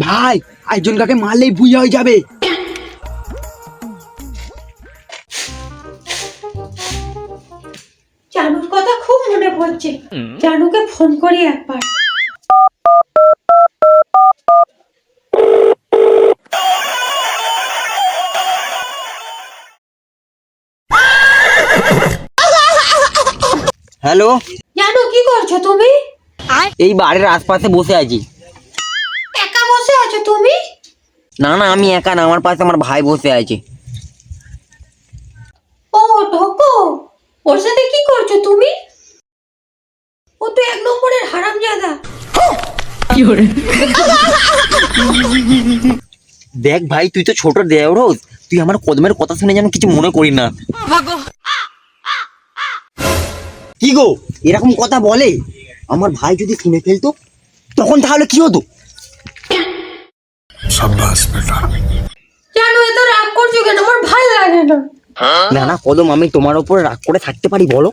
ভাই একজন কাকে মারলেই বুঝা হয়ে যাবে। জানুর কথা খুব মনে পড়ছে, জানুকে ফোন করি একবার। হ্যালো জানু, কি করছো তুমি? এই বাড়ির আশপাশে বসে আছি। একা বসে আছো তুমি? না না, আমি একা না, আমার পাশে আমার ভাই বসে আছে। ও ঢোকো, ওর সাথে কি করছো তুমি? ও তো এক নম্বরের হারামজাদা। দেখ ভাই, তুই তো ছোট দেওরোজ, তুই আমার কদমের কথা শুনে যেন কিছু মনে করি না। কি গো, এরকম কথা বলে? আমার ভাই যদি শুনে ফেলতো তখন তাহলে কি হতো? জানু, এত রাগ করছো কেন? আমার ভালো লাগে না। না না কদম, আমি তোমার উপর রাগ করে থাকতে পারি বলো?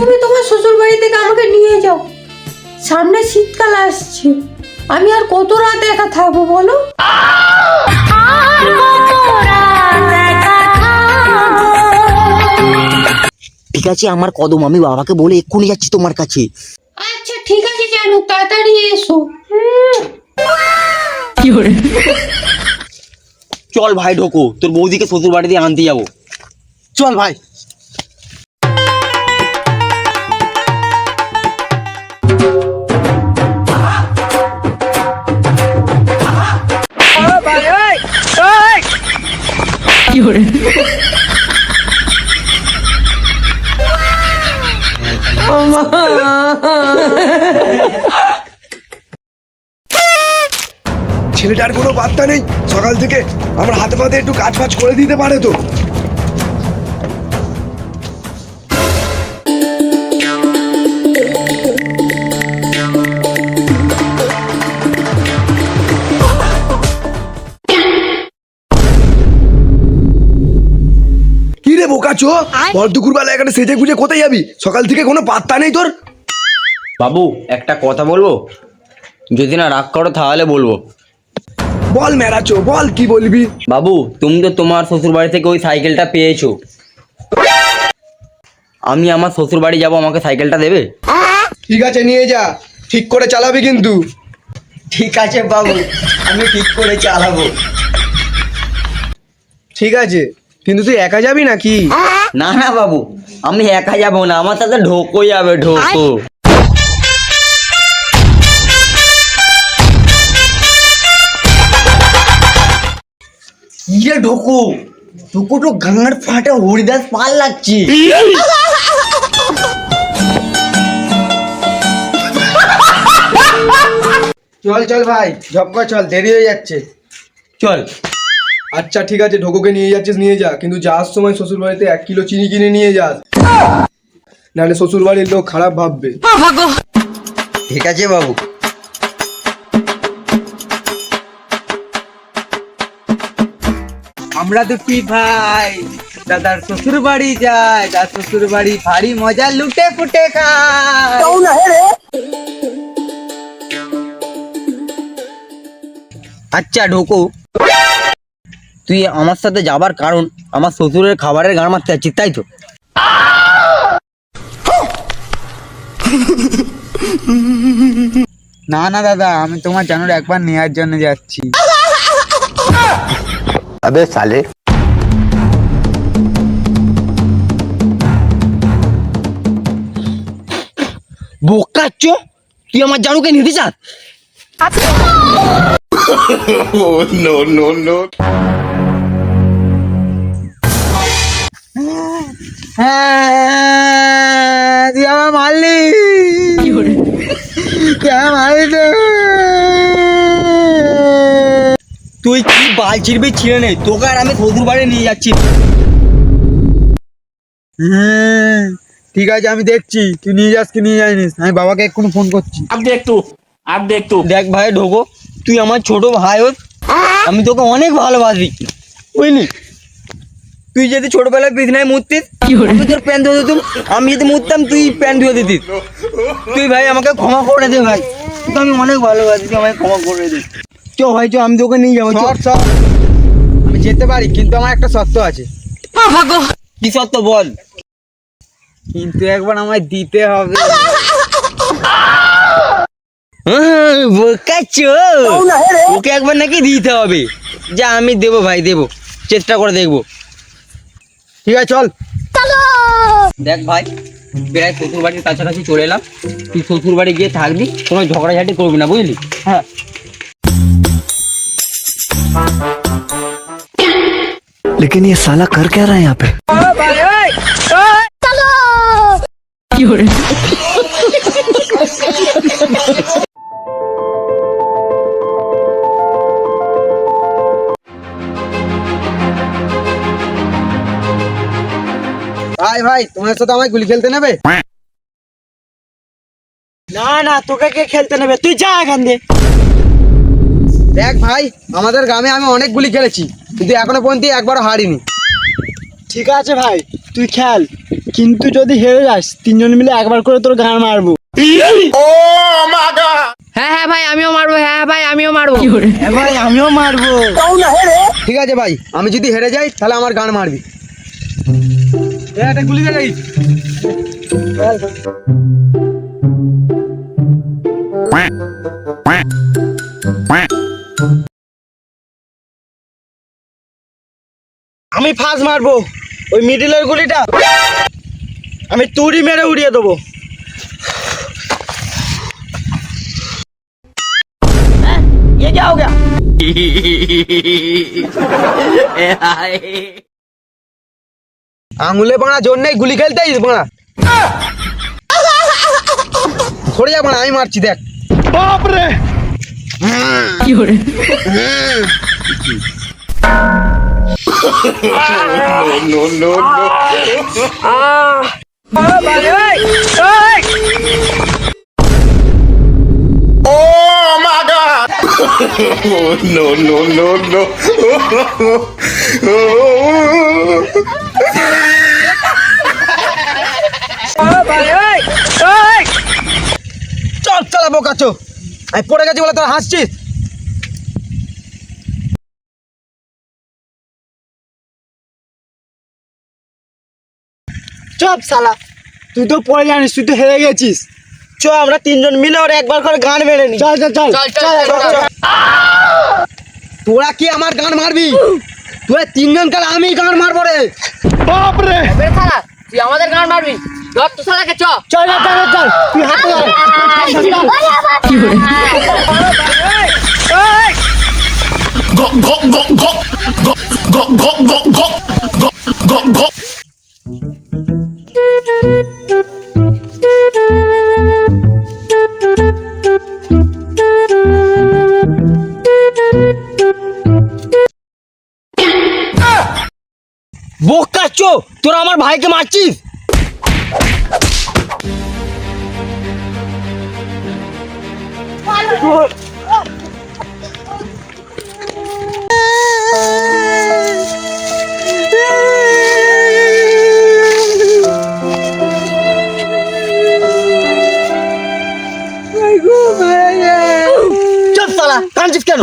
তুমি তোমার শ্বশুর বাড়ি থেকে আমাকে নিয়ে যাও, সামনে শীতকাল আসছে, আমি আর কত রাত একা থাকবো বলো? ঠিক আছে আমার কদম, আমি বাবাকে বলে এক্ষুনি যাচ্ছি তোমার কাছে। আচ্ছা ঠিক আছে জানু, তাড়াতাড়ি এসো। চল ভাই ঢোকো, তোর বৌদিকে শ্বশুর বাড়ি দিয়ে আনতে যাবো। চল ভাই। ছেলেটার কোনো বার্তা নেই সকাল থেকে, আমার হাতে পাতে একটু কাজ ফাজ করে দিতে পারে তো? কি রে বোকাচো, ভর দুপুরবেলা এখানে সেজে গুজে কোথায় যাবি? সকাল থেকে কোনো পাত্তা নেই তোর। বাবু একটা কথা বলবো, যদি না রাগ করো তাহলে বলবো। বল মেরাচো, বল কি বলবি? বাবু তুমি তো তোমার শ্বশুর বাড়ি থেকে ওই সাইকেলটা পেয়েছো, আমি আমার শ্বশুর বাড়ি যাবো, আমাকে সাইকেলটা দেবে? ঠিক আছে নিয়ে যা, ঠিক করে চালাবি কিন্তু। ঠিক আছে বাবু, আমি ঠিক করে চালাবো। ঠিক আছে, কিন্তু তুই একা যাবি নাকি? না না বাবু, আমি একা যাবো না, আমার সাথে ঢোকো যাবে, ঢোকো। ইয়ে ঢোকো, ঢোকো তো গাঙার ফাটা হরিদাস পাল লাগছে। চল চল ভাই, ঝপকা চল, দেরি হয়ে যাচ্ছে। চল। আচ্ছা ঠিক আছে, ঢোকোকে নিয়ে যাচ্ছিস নিয়ে যা, কিন্তু যাওয়ার সময় শ্বশুর বাড়িতে 1 কিলো চিনি কিনে নিয়ে যাস, নাহলে শ্বশুর বাড়ির লোক খারাপ ভাববে। ঠিক আছে বাবু। আমরা দুটি ভাই দাদার শ্বশুর বাড়ি যায়, দাদার শ্বশুর বাড়ি ভারী মজা লুটে ফুটে খায়। আচ্ছা ঢোকো, তুই আমার সাথে যাবার কারণ আমার শ্বশুরের খাবারের গান মারতে যাচ্ছিস, তাই তো? না না দাদা, আমি তোমার জানুর একবার নেওয়ার জন্য যাচ্ছি। अबे साले বোকাচ্ছ, তুই আমার জানুকে নিতে চাস? no no no হ্যাঁ, তুই আমার মারলি, তুই আমার মারলি তো। তুই কি বাল ছিড়বি ছিঁড়ে নেই, তোকে আর আমি শ্বশুর বাড়ি নিয়ে যাচ্ছি। হ্যাঁ ঠিক আছে, আমি দেখছি তুই নিয়ে যাস কি নিয়ে যাসনিস, আমি বাবাকে এক্ষুনি ফোন করছি। দেখ ভাই ঢোকো, তুই আমার ছোট ভাই হোস, আমি তোকে অনেক ভালোবাসি বুঝলি। তুই যদি ছোটবেলায় বিছনায় মুততিস, আমি তোর প্যান্ট ধুয়ে দিতাম, আমি যদি মুততাম তুই প্যান্ট ধুয়ে দিতিস। তুই ভাই আমাকে ক্ষমা করে দে ভাই। তো আমি অনেক ভালোবাসি, তুই আমায় ক্ষমা করে দে। চ ভাই চ, আমি তোকে নিয়ে যাবো। চ। সর সর, আমি যেতে পারি কিন্তু আমার একটা শর্ত আছে। কি সত্য বল। কিন্তু একবার আমায় দিতে হবে। বোকাচ্ছো, ওকে একবার নাকি দিতে হবে। যা আমি দেবো ভাই, দেবো, চেষ্টা করে দেখবো। ঠিক আছে চল। দেখ ভাই, প্রায় শ্বশুর বাড়ির কাছাকাছি চলে এলাম। তুই শ্বশুর বাড়ি গিয়ে থাকবি, কোনো ঝগড়াঝাটি করবি না, বুঝলি? হ্যাঁ। लेकिन ये साला कर क्या रहा है यहाँ पे? ভাই ভাই, তোমার সাথে আমায় গুলি খেলতে নেবে? না না, তোকে কে খেলতে নেবে? তুই যা এখান দিয়ে। দেখ ভাই, আমাদের গ্রামে আমি অনেক গুলি খেলেছি, কিন্তু এখনো পর্যন্ত একবারও হারিনি। ঠিক আছে ভাই, তুই খেল, কিন্তু যদি হেরে যাস 3 জন মিলে একবার করে তোর গান মারবো। হ্যাঁ হ্যাঁ ভাই আমিও মারবো, হ্যাঁ ভাই আমিও মারবো। ভাই আমিও মারবো। ঠিক আছে ভাই, আমি যদি হেরে যাই তাহলে আমার গান মারবি। একটা গুলি খেলে আমি ফার্স্ট মারবো, ওই মিডিলের গুলিটা আমি তুড়ি মেরে উড়িয়ে দেবো। ये क्या हो गया? আঙুলে বাড়া জোর নেই গুলি খেলতেই বাড়া। সরে যা বাড়া, আমি মারছি দেখ। बाप रे! No, no, no. Oh my God! No, no, no, no. চল চালাবো কাছো, আমি পড়ে গেছি বলে তোরা হাসছিস। চপ শালা, তুই তো পড়ে জানিস, তুই তো হেরে গেছিস। চ আমরা 3 জন মিলে ওর একবার করে গান মেরে নি। চল চল চল চল। তোরা কি আমার গান মারবি? তোরা 3 জন কাল আমি গান মারবো রে। বাপ রে! তুই আমাদের গান মারবি, ধর তো শালাকে। চ চল চল চল চল, তুই হাতে ধর। Go, go, go, go, go, go, go, go, go, go, go, go. বোকাচ্ছো, তোরা আমার ভাইকে মারছিস। চুপ শালা, কাঁদছিস কেন?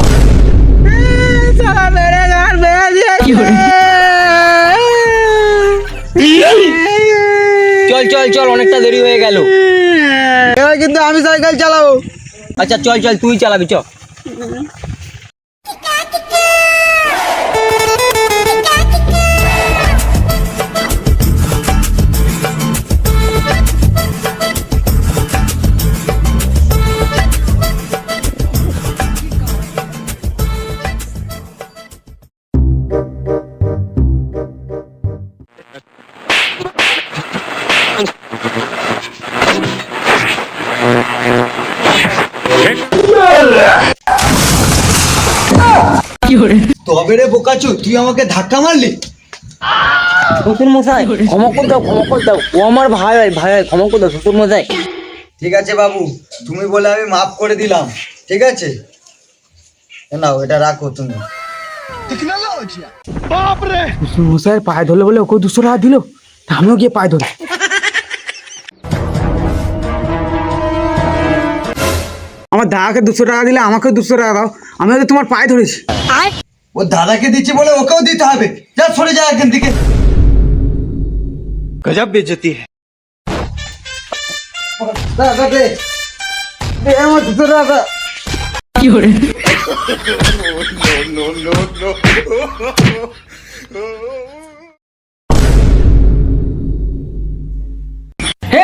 চল চল চল, অনেকটা দেরি হয়ে গেল। এবার কিন্তু আমি সাইকেল চালাবো। আচ্ছা চল চল, তুই চালাবি, চ। তবে রে বোকাচু, তুই আমাকে ধাক্কা মারলি। শ্বশুর মশাই ক্ষমা করে দাও, ক্ষমা করে দাও। ও আমার ভাই হয়, ভাই হয়, ক্ষমা করে দাও শ্বশুর মশাই। ঠিক আছে বাবু, তুমি বলে আমি মাফ করে দিলাম, ঠিক আছে? নাও এটা রাখো তুমি। মশাইয়ের পায়ে ধরলে বলে ওকে 200 টাকা দিল, আমিও গিয়ে পায়ে ধরি। আমার দাদাকে 200 টাকা দিলে আমাকেও 200 টাকা দাও, আমি হয়তো তোমার পায়ে ধরেছি। ও দাদাকে দিচ্ছি বলে ওকেও দিতে হবে, যা সরে যা এখান থেকে। গজব বেজতি है। দাদা দে দে আমার 200 টাকা। हे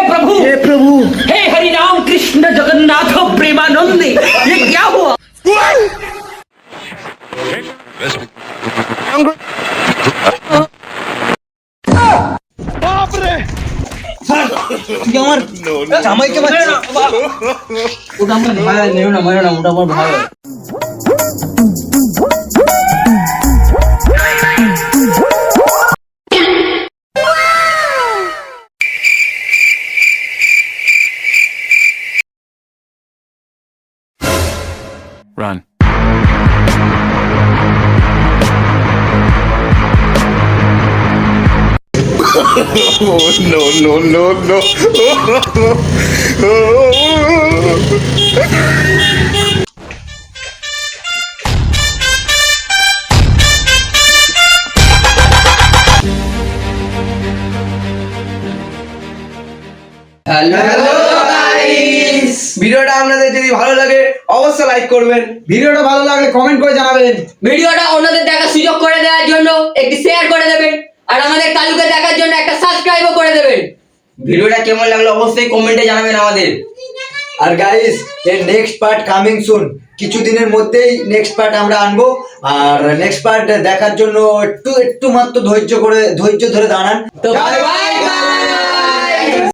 प्रभु हे हरि राम कृष्ण जगन्नाथ प्रेमानंद, ये क्या हुआ? তুই আমার জামাইকে মারছিস? ওটা আমার ভাই, মেরো না ওটা আমার ভাই। Run. ভিডিওটা আপনাদের যদি ভালো লাগে অবশ্যই লাইক করবেন, ভিডিওটা ভালো লাগলে কমেন্ট করে জানাবেন। ভিডিওটা অন্যদের দেখার সুযোগ করে দেওয়ার জন্য একটি শেয়ার করে দেবেন, আর আমাদের কালুকে দেখার জন্য একটা সাবস্ক্রাইবও করে দেবেন। ভিডিওটা কেমন লাগলো অবশ্যই কমেন্টে জানাবেন আমাদের। আর গাইস এর নেক্সট পার্ট কামিং সুন, কিছুদিনের মধ্যেই নেক্সট পার্ট আমরা আনবো। আর নেক্সট পার্ট দেখার জন্য একটু মাত্র ধৈর্য ধরে দাঁড়ান। তো বাই বাই।